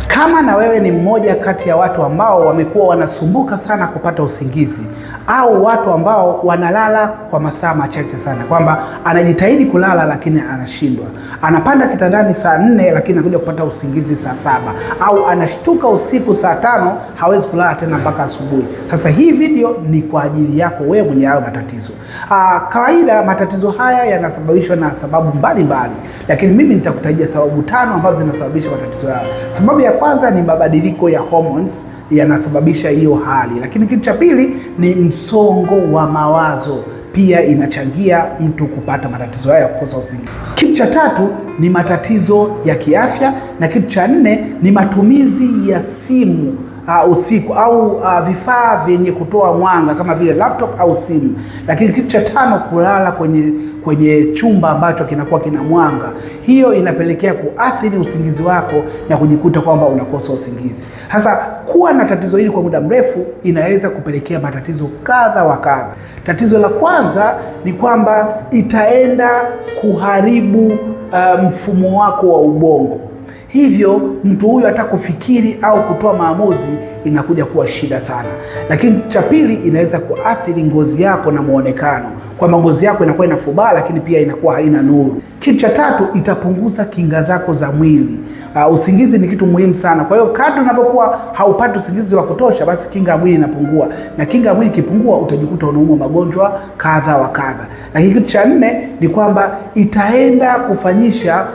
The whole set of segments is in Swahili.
Kama na wewe ni mmoja kati ya watu ambao wamekuwa wanasumbuka sana kupata usingizi, au watu ambao wanalala kwa masaa machache sana, kwamba anajitahidi kulala lakini anashindwa, anapanda kitandani saa 4 lakini anakuja kupata usingizi saa 7, au anashtuka usiku saa 5 hawezi kulala tena mpaka asubuhi. Sasa hii video ni kwa ajili yako wewe mwenye hayo matatizo. Kawaida matatizo haya yanasababishwa na sababu mbalimbali, lakini mimi nitakutajia sababu 5 ambazo zinasababisha matatizo haya. Sababu ya kwanza ni mabadiliko ya hormones yanasababisha hiyo hali, lakini kitu cha pili ni msongo wa mawazo, pia inachangia mtu kupata matatizo haya ya kukosa usingizi. Kitu cha tatu ni matatizo ya kiafya, na kitu cha 4 ni matumizi ya simu usiku au vifaa vyenye kutoa mwanga kama vile laptop au simu. Lakini kitu cha 5, kulala kwenye chumba ambacho kinakuwa kina mwanga. Hiyo inapelekea kuathiri usingizi wako na kujikuta kwamba unakosa usingizi. Sasa kuwa na tatizo hili kwa muda mrefu inaweza kupelekea matatizo kadha wa kadha. Tatizo la kwanza ni kwamba itaenda kuharibu mfumo wako wa ubongo. Hivyo mtu huyu hata kufikiri au kutoa maamuzi inakuja kuwa shida sana. Lakini cha pili, inaweza kuathiri ngozi yako na muonekano, kwamba ngozi yako inakuwa inafubaa lakini pia inakuwa haina nuru. Kitu cha tatu, itapunguza kinga zako za mwili. Usingizi ni kitu muhimu sana. Kwa hiyo kadri unavyokuwa haupati usingizi wa kutosha, basi kinga ya mwili inapungua, na kinga ya mwili ikipungua utajikuta unaumwa magonjwa kadha wa kadha. Lakini kitu cha 4 ni kwamba itaenda kufanyisha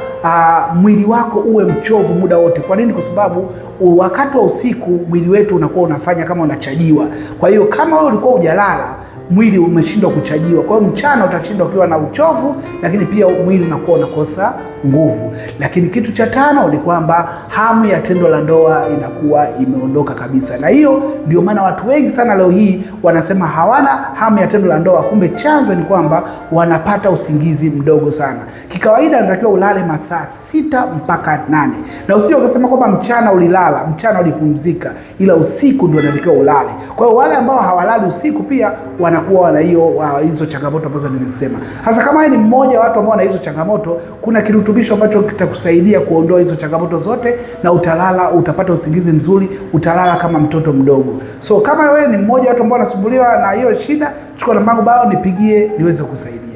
mwili wako uwe mchovu muda wote. Kwa nini? Kwa sababu wakati wa usiku mwili wetu unakuwa unafanya kama unachajiwa. Kwa hiyo kama wewe ulikuwa hujalala, mwili umeshindwa kuchajiwa. Kwa hiyo mchana utashindwa ukiwa na uchovu, lakini pia mwili unakuwa unakosa nguvu. Lakini kitu cha 5 ni kwamba hamu ya tendo la ndoa inakuwa imeondoka kabisa. Na hiyo ndio maana watu wengi sana leo hii wanasema hawana hamu ya tendo la ndoa, kumbe chanzo ni kwamba wanapata usingizi mdogo sana. Kikawaida unatakiwa ulale masaa 6 mpaka 8. Na usije ukasema kwamba mchana ulilala, mchana ulipumzika, ila usiku ndio unatakiwa ulale. Kwa hiyo wale ambao hawalali usiku pia wanakuwa na hizo changamoto ambazo nimesema. Hasa kama ni mmoja wa watu ambao wana hizo changamoto, kuna kirutubisho ambacho kitakusaidia kuondoa hizo changamoto zote, na utapata usingizi mzuri, utalala kama mtoto mdogo. So kama wewe ni mmoja wa watu ambao wanasumbuliwa na hiyo shida, chukua namba yangu, nipigie niweze kukusaidia.